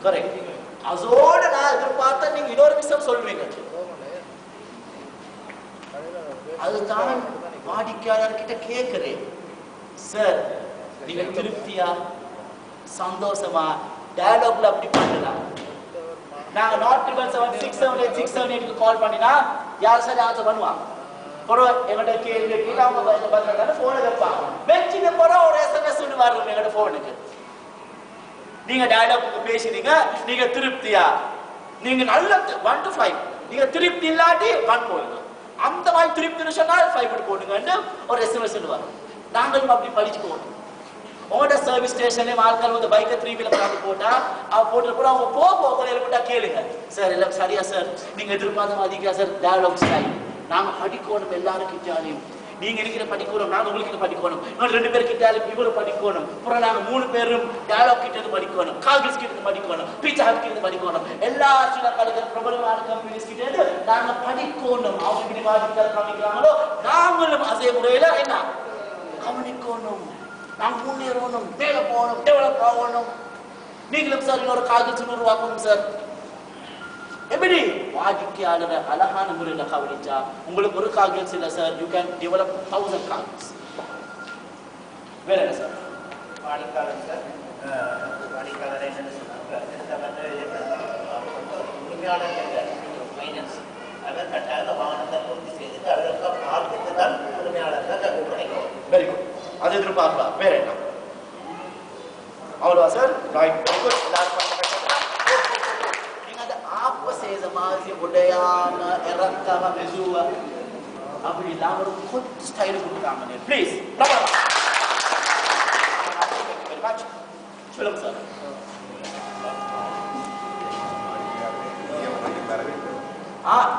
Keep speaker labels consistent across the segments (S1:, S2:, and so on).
S1: Correct. அதோட நான் எதிர்பார்த்தா நீங்க இன்னொரு விஷயம் சொல்வீங்க. அதுதான் வாடிக்கையாளர்கிட்ட கேட்கிறேன். சார் நீங்க திருப்தியா சந்தோஷமா டயலாக்ல அப்படி பண்ணலாம். நாங்க நாட் 7776778 கால் பண்ணினா யார் சார் ஆன்சர் பண்ணுவாங்க. போறோம் எங்கட கேள்வி கேட்டா அவங்க பதில் போனை வைப்பாங்க. வெச்சின போறோம் ஒரு எஸ்எம்எஸ் ஒன்று வரும் எங்கட போனுக்கு. நீங்க டயலாக் பேசுறீங்க, நீங்க திருப்தியா, நீங்க நல்ல 1 to 5, நீங்க திருப்தி இல்லாட்டி 1 போடுங்க. அந்த மாதிரி திருப்தி சொன்னா 5 போடுங்கன்னு ஒரு எஸ்எம்எஸ் வரும். நாங்களும் அப்படி படிச்சுக்கோம். உங்களோட சர்வீஸ் ஸ்டேஷன்ல ஆட்கள் வந்து பைக்கை 3 வீலர் பார்த்து போட்டா அவ போட்டு கூட அவங்க போக எழுப்பிட்டா கேளுங்க. சார் எல்லாம் சரியா சார், நீங்க எதிர்பார்த்த மாதிரிக்கா சார் டயலாக் ஸ்டைல். நாங்க படிக்கணும் எல்லாருக்கிட்டாலையும். நீங்க இருக்கிற படிக்கணும், நாங்க உங்களுக்கு படிக்கணும், இன்னொரு 2 பேர் கிட்டாலும் இவரு படிக்கணும், அப்புறம் நாங்க 3 பேரும் டயலாக் கிட்ட இருந்து படிக்கணும், கால்கிஸ் கிட்ட இருந்து படிக்கணும், பீச்சா ஹட் கிட்ட இருந்து படிக்கணும், எல்லா ஸ்ரீலங்கால பிரபலமான கம்பெனிஸ் கிட்ட இருந்து நாங்க படிக்கணும். அவங்க இப்படி வாதிக்கால் காமிக்கிறாங்களோ நாங்களும் அதே முறையில என்ன கவனிக்கணும். நாங்க முன்னேறணும், மேல போகணும், டெவலப் ஆகணும். நீங்களும் சார் இன்னொரு கால்கிஸ் உருவாக்கணும் சார். எப்படி வாடிக்கையாளரை அழகான முறையில் கவனிச்சா உங்களுக்கு ஒரு கால்கிஸ் இல்லை சார், யூ கேன் டெவலப் 1000 கால்கிஸ். வேற என்ன சார்
S2: வாடிக்கையாளர் சார்? வாடிக்கையாளர் என்னன்னு சொன்னாங்க, உரிமையாளர் ஃபைனான்ஸ் அவர் கட்டாய வாகனத்தை பூர்த்தி செய்து அதற்கு பார்த்துட்டு தான் உரிமையாளர்கள் கிடைக்கும்.
S1: வெரி குட், அது எதிர்பார்ப்பா. வேற என்ன? அவ்வளோவா சார்? Right, very good. நீங்க அந்த ஆப்ப செய்த மாதிரி உடையாம இறக்காம மெதுவா அப்படி இல்லாம ஒரு கொஞ்சம் ஸ்டைல் கொடுத்தாங்க. ப்ளீஸ் சொல்லுங்க sir.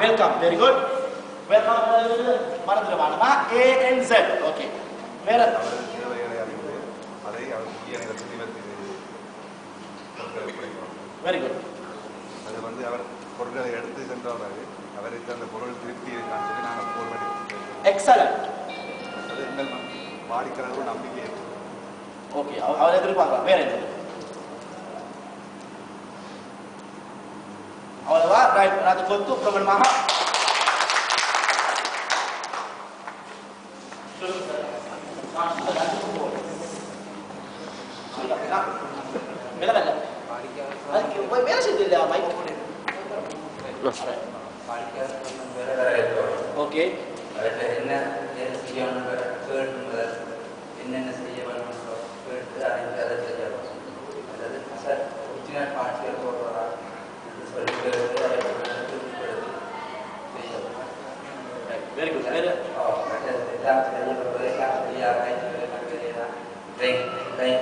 S1: Welcome, very good. Welcome மறந்துடுவானுமா ANZ. ஓகே, வேற வெரி குட்.
S3: அது வந்து அவர் பொருட்களை எடுத்து சென்றவராக அவருக்கு அந்த பொருள் திருப்தி இருக்கான்னு சொல்லி நாங்கள் போர்வடி.
S1: எக்ஸலண்ட்.
S3: அது எங்கள் வாடிக்கையாளர்கள் நம்பிக்கை.
S1: ஓகே, அவர் எதிர்பார்க்கலாம். வேற எது? அவ்வளவா? ரைட். அது கொத்து பிரபலமாக ஓகே,
S4: என்னென்ன செய்ய வேணும் கேட்டு அதை செய்யணும். அதாவது சார் ஒரிஜினல் பார்ட்ஸில் போடுறதா
S1: வெரி குட்.
S4: எல்லாம் செய்யப்படுவது எல்லாம் சரியாக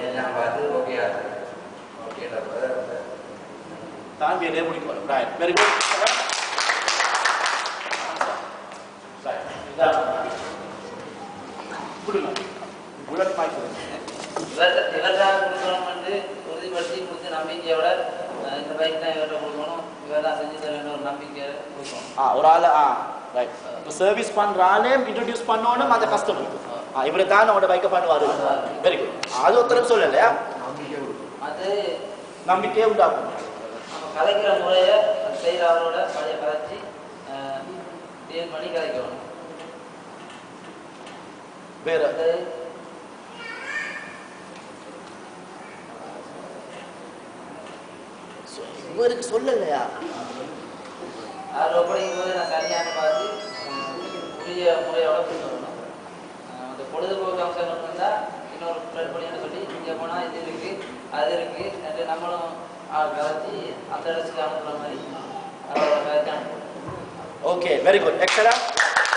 S4: எல்லாம் பார்த்து ஓகே ஆகுது. ஓகே
S1: தான் வேலையை முடிக்கணும். Right, very good.
S4: இவர்தான் கொடுக்கணும் வந்து உறுதிப்படுத்தி கொடுத்து நம்பிக்கையோட இந்த பைக் தான் இவர்கிட்ட கொடுக்கணும், இவர்தான் செஞ்சு தர வேண்டிய ஒரு நம்பிக்கையை கொடுக்கணும்.
S1: ஒரு ஆள் ரைட். இப்போ சர்வீஸ் பண்ற ஆளே இன்ட்ரோடியூஸ் பண்ணணும் அந்த கஸ்டமருக்கு. இவரை தான் அவனோட பைக்கை பண்ணுவாரு. Very good. அது ஒருத்தரும் சொல்லலையா?
S4: அது
S1: நம்பிக்கையே உண்டாகும்.
S4: நம்ம கலைக்கிற முறையை செய்கிற அவரோட பழைய கலைச்சி டீல் பண்ணி கலைக்கணும்.
S1: வேற இவருக்கு சொல்லலையா?
S4: அது ஒப்படைக்கும் போது நான் சரியான பார்த்து உரிய முறையோட சொல்லணும். அந்த பொழுதுபோக்கு அம்சங்கள் இருந்தால் இன்னொரு ஃப்ரெண்ட் பண்ணின்னு சொல்லி இங்கே போனால் இது இருக்குது அது இருக்குது என்று நம்மளும் கலைச்சி அந்த இடத்துக்கு அனுப்புகிற மாதிரி அவரோட கலைச்சி அனுப்பணும்.
S1: Okay, very good, excellent.